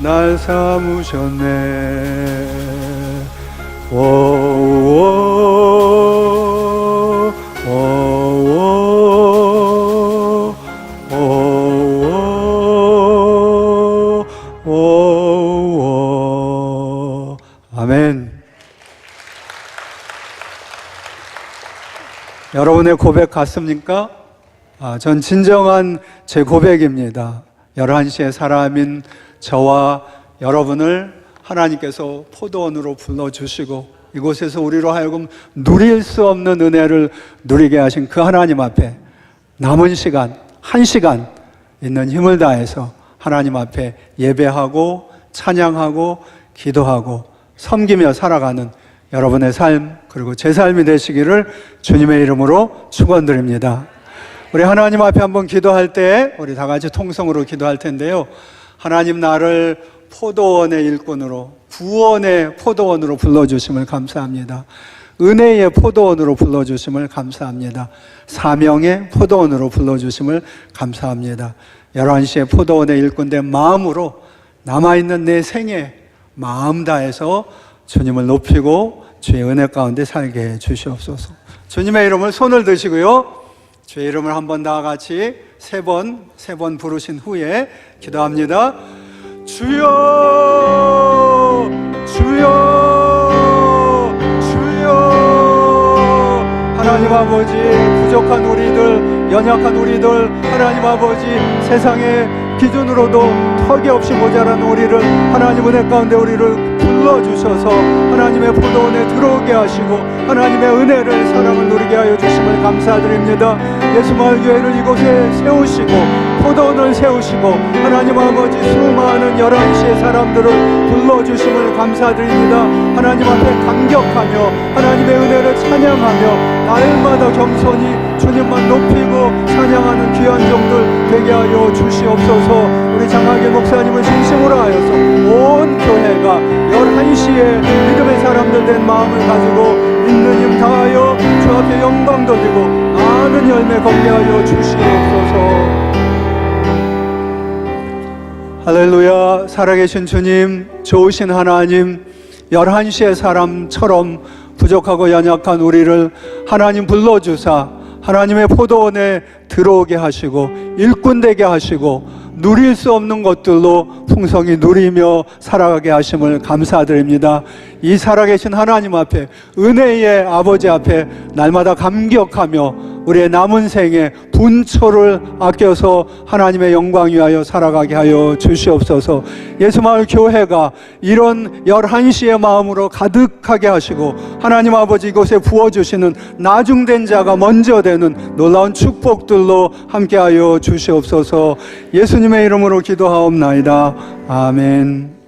날 삼으셨네. 아멘. 여러분의 고백 같습니까? 전 진정한 제 고백입니다. 11시의 사람인 저와 여러분을 하나님께서 포도원으로 불러주시고 이곳에서 우리로 하여금 누릴 수 없는 은혜를 누리게 하신 그 하나님 앞에 남은 시간, 1시간 있는 힘을 다해서 하나님 앞에 예배하고 찬양하고 기도하고 섬기며 살아가는 여러분의 삶 그리고 제 삶이 되시기를 주님의 이름으로 축원드립니다. 우리 하나님 앞에 한번 기도할 때 우리 다 같이 통성으로 기도할 텐데요. 하나님, 나를 포도원의 일꾼으로, 구원의 포도원으로 불러주심을 감사합니다. 은혜의 포도원으로 불러주심을 감사합니다. 사명의 포도원으로 불러주심을 감사합니다. 11시에 포도원의 일꾼된 마음으로 남아있는 내 생에 마음 다해서 주님을 높이고 주의 은혜 가운데 살게 해 주시옵소서. 주님의 이름을 손을 드시고요, 주의 이름을 한번 다 같이 세 번 부르신 후에 기도합니다. 주여, 주여, 주여. 하나님 아버지, 부족한 우리들, 연약한 우리들, 하나님 아버지, 세상의 기준으로도 턱이 없이 모자란 우리를 하나님 은혜 가운데 우리를 불러주셔서 하나님의 포도원에 들어오게 하시고 하나님의 은혜를, 사랑을 누리게 하여 주심을 감사드립니다. 예수마을 교회를 이곳에 세우시고 포도원을 세우시고 하나님 아버지, 수많은 11시의 사람들을 불러주심을 감사드립니다. 하나님 앞에 감격하며 하나님의 은혜를 찬양하며 날마다 겸손히 주님만 높이고 찬양하는 귀한 종들 되게 하여 주시옵소서. 우리 장하길 목사님을 중심으로 하여서 온 교회가 11시에 믿음의 사람들 된 마음을 가지고 있는 힘 다하여 주 앞에 영광 돌리고 많은 열매 걷게 하여 주시옵소서. 할렐루야. 살아계신 주님, 좋으신 하나님, 11시의 사람처럼 부족하고 연약한 우리를 하나님 불러주사 하나님의 포도원에 들어오게 하시고 일꾼 되게 하시고 누릴 수 없는 것들로 풍성히 누리며 살아가게 하심을 감사드립니다. 이 살아계신 하나님 앞에, 은혜의 아버지 앞에 날마다 감격하며 우리의 남은 생에 분초를 아껴서 하나님의 영광 위하여 살아가게 하여 주시옵소서. 예수마을 교회가 이런 11시의 마음으로 가득하게 하시고 하나님 아버지, 이곳에 부어주시는 나중된 자가 먼저 되는 놀라운 축복들로 함께하여 주시옵소서. 예수님의 이름으로 기도하옵나이다. 아멘.